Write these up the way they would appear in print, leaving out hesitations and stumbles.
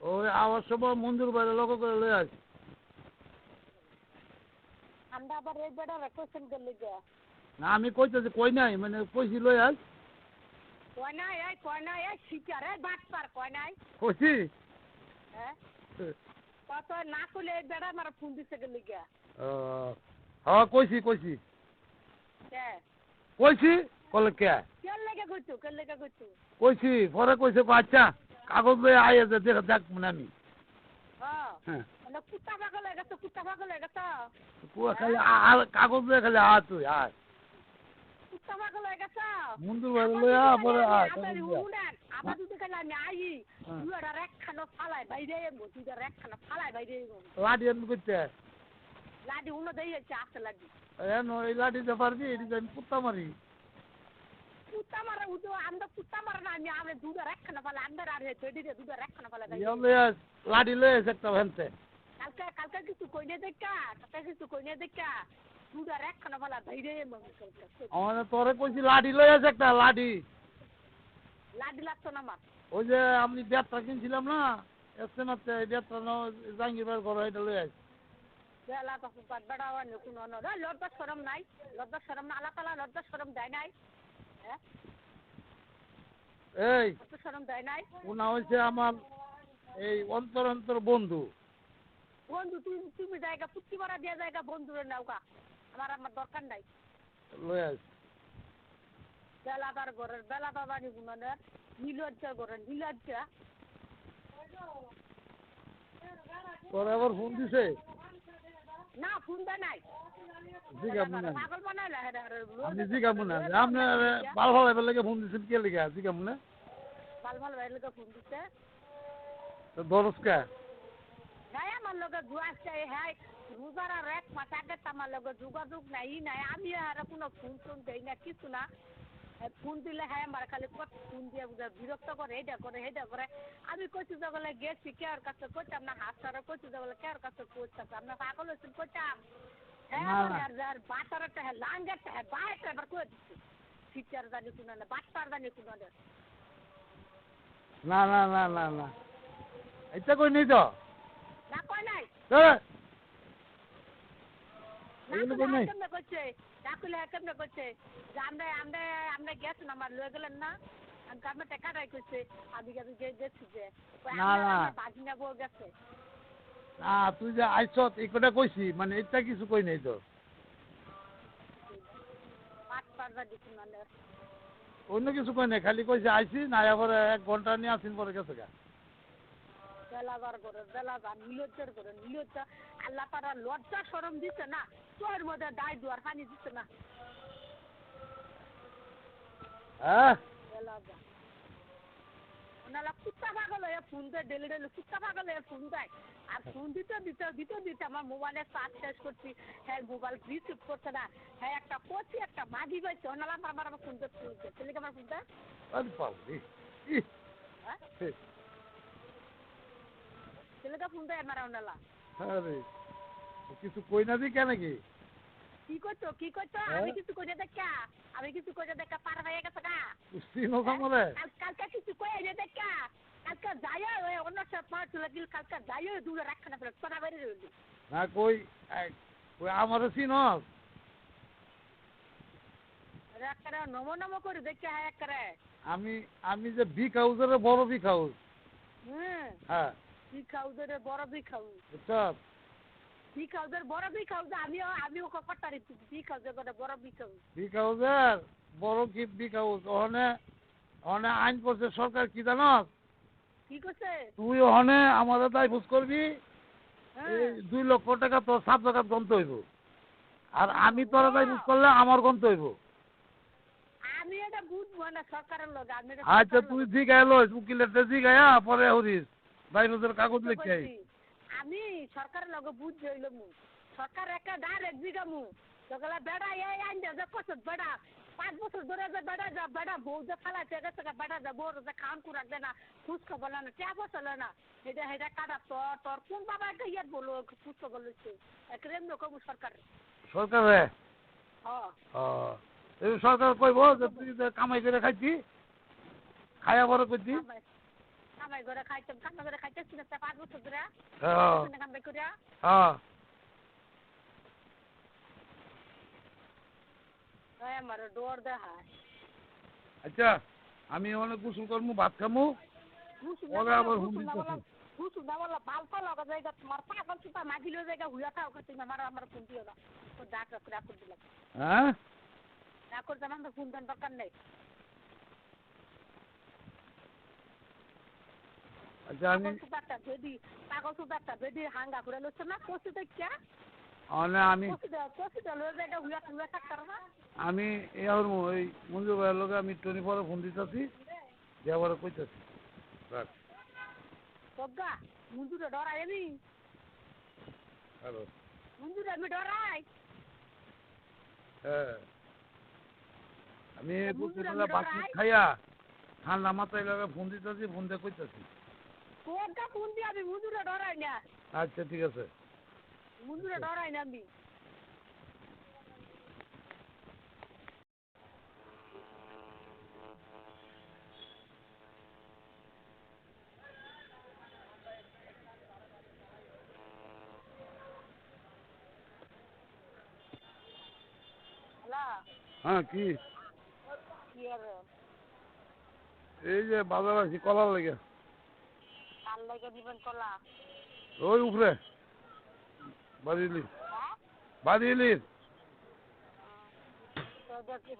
ওই আওয়ার সময় মন্দির বাইরে লক্ষ্য করে লয়ে আস। আমরা আবার এই বেড়া কোশ্চেন করলে যা না আমি কইতেছি কই নাই মানে কইছি লয়ে আস। কয় নাই এই শিকার এই বাটপার কয় নাই কইছি হ্যাঁ কত না করলে এই বেড়া আমার ফোন দিছে গেলে গিয়া হ্যাঁ কইছি কে কইছি কলে কে কে লেগে কইছো কইছি পরে কইছে আচ্ছা কাগজ লয়ে আইয়া যে দেখ মানে আমি হ্যাঁ মানে কুত্তা পাগল হয়ে গেছে পুয়া খালি কাগজ লয়ে খালি তুই আয় কুত্তা পাগল হয়ে গেছে মন্দির বাইরে লয়ে পরে আবার যদি খালি আমি আই তুই আর একখানা ফালাই বাইরে তুই আর একখানা ফালাই বাইরে লাঠি আনবি করতে লাডি উনো দেই আছে আসতে লাডি এই লাঠিতে পারবি এটি আমি কুত্তা মারি কুত্তা মারা উঠো আমরা কুত্তা মারা না আমি দুধের একখানা ফালাই আমরা আর তৈরি দুধের একখানা ফালাই লাঠি লয়ে আছে একটা ভেলতে কালকে কিছু কইনে দেখা দুধের একখানা ফালাই বাইরে আমাদের তোরে কইছি লাঠি লয়ে আছে একটা লাঠি লাগতো না আমার ওই যে আমি ব্যাটটা কিনছিলাম না এসছে মাত্র এই ব্যাটটা জাঙ্গির বের করো এটা লয়ে আস বেলা তো বেড়া কোনো লজ্জা শরম নাই না আল্লাহ তাআলা লজ্জা শরম দেয় নাই হ্যাঁ এই লজ্জা শরম দেয় নাই উনা হইছে আমার এই অন্তর বন্ধু তুমি জায়গা পুটকি মারা দিয়া জায়গা বন্ধুরে নাওকা আমার দরকার নাই লয়ে আস বেলাদার ঘরের বেলা বাবানি গুণনের নীলজ্জা ঘরের নীলজ্জা তোরে আবার ফোন দিছে না ফোন দেয় নাই পাগল বানাইলা আমি জিগা মনে আপনি বাল ভালো লাগে ফোন দিছেন কে লিখা জিগা মনে বাল ভালো লাগে ফোন দিছে তো দরজকা নাই আমার লগে দুয়াছে হ্যাঁ রোজার আর এক মাস আগে আমার লগে যোগাযোগ নাই আমি আর কোনো ফোন দেই না কিছু না ফোন দিলে হ্যাঁ আমার খালি কত ফোন দিয়ে বিরক্ত করে এটা করে আমি কইছি জগলে গেছি কেয়ার কাছে কইতাম না হাসারে কইছি জগলে কেয়ার কাছে কইতাম আমরা পাগল হইছি কইতাম হ্যাঁ আর বাটারটা হ্যাঁ লাঙ্গাটা হ্যাঁ বাইটা এবার কই দিছি ফিচার জানি কোন না বাটার জানি কোন না এটা কই নেই তো না কই নাই এগুলো কই নাই কেমনে করছে ডাকুলে কেমনে করছে যে আমরা গেছি না আমার লয়ে গেলেন না আমি কামে টাকাটাই করছে আমি গেছি যে বাজি না বউ গেছে না তুই যে আইছত এই কথা কইছি মানে এটা কিছু কই নাই তো অন্য কিছু কই নাই খালি কইছে আইছি না আবার 1 ঘন্টা নিয়ে আসিন পরে গেছে গা বেলাবার করে বেলাবার নীলজ্জার করে নীলজ্জা আল্লাহ তাআলা লজ্জা শরম দিছে না তোর মধ্যে দাই দুয়ার পানি দিছে না হ্যাঁ বেলাবার ওনালা কুত্তা পাগল হয়ে ফোন দেয় ডেলি কুত্তা পাগল হয়ে ফোন দেয় আর ফোন দিতে আমার মোবাইলে চার্জ শেষ করছি হ্যাঁ মোবাইল রিসিভ করছে না হ্যাঁ একটা কচি একটা মাগি পাইছে ওনালা আমার ফোন দিতে ছেলেকে আমার ফোন দেয় ছেলেকে ফোন দেয় আমার ওনালা কিছু কই না দি কেন কি করছো আমি কিছু করে দেখা পার হয়ে গেছে গা কালকে কিছু কয়ে দেখা কালকে যাই অন্য সব মাছ লাগিল কালকে যাই দূরে রাখা না ফেলে তোরা বাইরে রইলি না কই আমার চিনস একটা নমো করে দেখে হ্যাঁ একটা আমি যে বিগ হাউসের বড় বিগ হাউস হ্যাঁ বিগ হাউসের বড় বিগ হাউস বুঝছো বিগ হাউসের বড় বিগ হাউস আমিও কটারি বিগ হাউসের বড় বিগ হাউসের বড় কি বিগ হাউস ওখানে আইন করছে সরকার কি জানস কি করছে তুই ওখানে আমাদের দায় বুঝ করবি 2 লক্ষ টাকা তোর 7 টাকা গন্ত হইব আর আমি তোর দায় বুঝ করলে আমার গন্ত হইব আমি এটা বুঝবো না সরকারের লোক আমি আচ্ছা তুই জিগাই লইস উকিলের জিগায়া পরে হরিস বাইরের কাগজ লিখে আমি সরকারের লগে বুঝ হইল মু সরকার একটা ডাইরেক্ট জিগামু তোগলা বেড়া এই আইন দে কত বেড়া 5 বছর ধরে যে বেড়া বউ যে ফালাইছে গেছে বেড়া যে বউ যে খান কুরাক দে না খুশ খবর না ট্যাপ চলে না এটা কাটা তোর কোন বাবা একটা ইয়াত বলো খুশ খবর লইছে একরেম নকম সরকার রে এই সরকার কইব যে তুই কামাই করে খাইছি খায়া বড় করছি কামাই করে খাইতাম কামাই করে খাইতেছি না 5 বছর ধরে হ্যাঁ কামাই করে হ্যাঁ আমার ডর দেখায় আচ্ছা আমি অনেক গোসল করবো ভাত খামু ওরা আবার হুম দিতেছি গুসু না বলা বালতা লাগা জায়গা তোমার পাগল সুতা মাগিলো জায়গা হুয়া থাও তুমি আমার ফোন দিও না তো ডাক রাখ দিলাম হ্যাঁ না করতে আমার ফোন দেন দরকার নেই আচ্ছা আমি পাগল সুতাটা বেদি হাঙ্গা করে লচ্ছে না কষি দেখা আমি কষিটা লয়ে জায়গা হুয়া হুয়া থাকতার না আমি এখন ওই মঞ্জু ভাইয়ের লোকে আমি 24 ফোন দিতেছি যে আবার কইতেছি রাখ সজ্ঞা মুঞ্জুরে ডরাই আমি হ্যালো মুঞ্জুরে আমি ডরাই হ্যাঁ আমি মুঞ্জুরে দুপুরবেলা বাকি খাইয়া ঠান্ডা মাথায় লাগে ফোন দিতেছি ফোন দিয়ে কইতেছি সজ্ঞা ফোন দিয়ে আমি মুঞ্জুরে ডরাই না আচ্ছা ঠিক আছে মুঞ্জুরে ডরাই না আমি হ্যাঁ কি কি আর এই যে বাজার আছি কলার লেগে কার লাগে দিবেন কলা ওই উপরে বাড়িলি বাড়িলি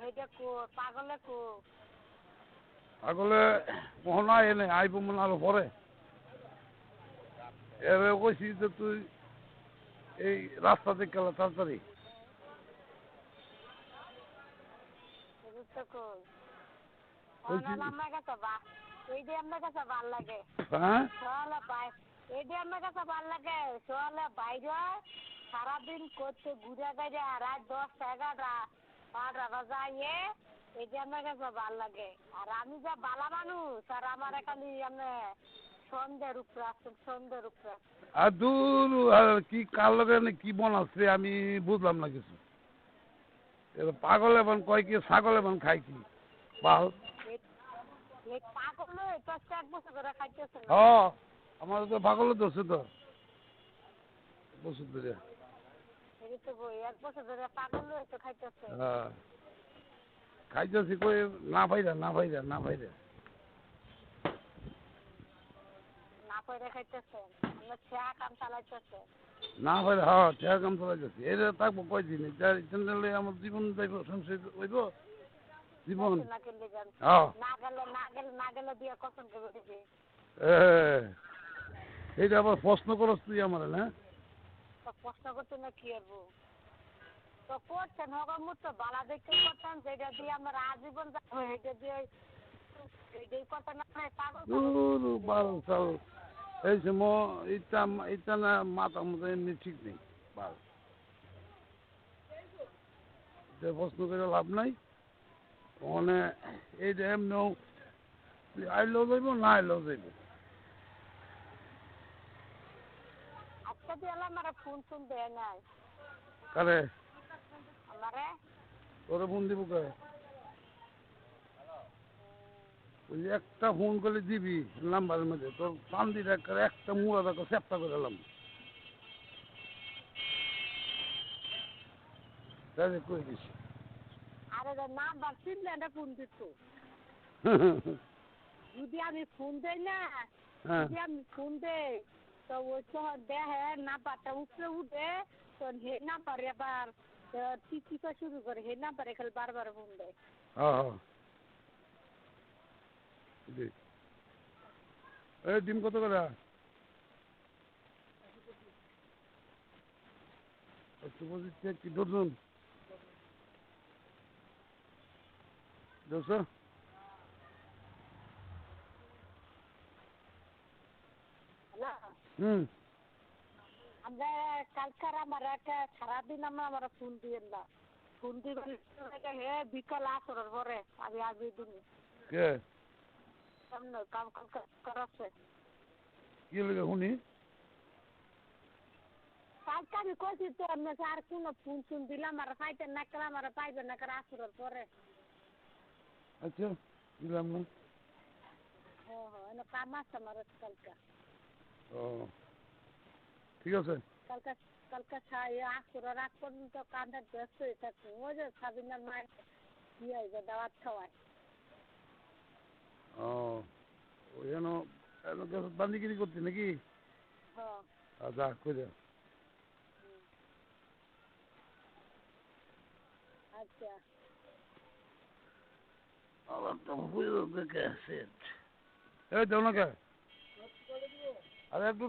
সেইটা কো পাগলে কো আগলে মোহনা এনে আইব মনে আরো পরে এবার কইছি যে তুই এই রাস্তা থেকে গেলে তাড়াতাড়ি আমার কাছে এই যে আমার কাছে ভাল লাগে হ্যাঁ সোয়ালে পাই এই যে আমার কাছে ভাল লাগে সোয়ালে বাইরে সারাদিন করতে ঘুরে গেছে রাত 10-11টা 12টা বাজাইয়ে এই যে আমার কাছে ভাল লাগে আর আমি যা বালা মানুষ আর আমার এখানে আমি সন্ধ্যের উপরে আসছেন সন্ধ্যের উপরে আর দূর আর কি কার লগে কি বনাচ্ছে আমি বুঝলাম না কিছু পাগল এখন কয় কি ছাগল এখন খায় কি বাল এই পাগল তো 1 বছর ধরে খাইতেছে না হ্যাঁ আমার তো পাগল ধরছে তো বছর ধরে এই তো 1 বছর ধরে পাগল তো খাইতেছে হ্যাঁ খাইতেছি কই না ভাইরা না ভাইরা না ভাইরা না পয়রা খাইতেছে আমরা চা কাম চালাইতেছে না ভাইরা হ্যাঁ ঠেয়া কাম চলাই যাচ্ছে এটা থাকবো কয়দিন যার ইচ্ছা আমার জীবন যাইব সংসার হইব জীবন হ্যাঁ না গেলে দিয়ে কখন করে দিবি এইটা আবার প্রশ্ন করস তুই আমার না তো প্রশ্ন করতে না কি হবো তো করছেন হগমুত তো বালা দেখতে করতেন যেটা দিয়ে আমার আজীবন যাবো এটা দিয়ে এইটাই কথা না পাগল দূর বাল চাল এই সময় এটা না মাথা মতো এমনি ঠিক নেই বাল প্রশ্ন করে লাভ নাই মানে এইটা এমনিও তুই আইলেও যাইব না আইলেও যাইব আজকে দিয়ে আমার ফোন দেয় নাই কারে আমারে তোরে ফোন দিব কে ওই একটা ফোন করে দিবি নাম্বারের মধ্যে তোর চান্দি একটা মুড়া দেখো চেপটা করে এলাম তাই কই দিস আরে নাম্বার চিনলে না ফোন দিত যদি আমি ফোন দেই না যদি আমি ফোন দেই তো ওই শহর দেহে নাম্বারটা উপরে উঠে তো হে নাম্বার এবার টিকা শুরু করে হে নাম্বারে খালি বারবার ফোন দেয় এই ডিম কত করে কি ডজন 200 আমরা কালকার আমার একটা সারাদিন আমার ফোন দিয়ে না ফোন দিবেন হে বিকাল আসরের পরে আমি আসবি দিন কে সামনে কাম করাচ্ছে কি লাগে শুনি কালকে আমি কইছি তো আমি আর কোন ফোন দিলাম আর পাইতেন না কেলাম আর পাইবেন না কার আসরের পরে আচ্ছা দিলাম না কাম আছে আমার কালকে। ও ঠিক আছে। কালকে কালকে আসরের রাত পর্যন্ত কামটা ব্যস্ত হয়ে থাকবো। ওই যে সাবিনার মায়ের বিয়ে হয়েছে, দাওয়াত খাওয়ায়। ও ওই যেন বান্দিগিরি করতে নাকি? হ্যাঁ। যা করে। আচ্ছা। আবার তো বুঝো দেখে আছে। এই দেও না কে? আরে একটু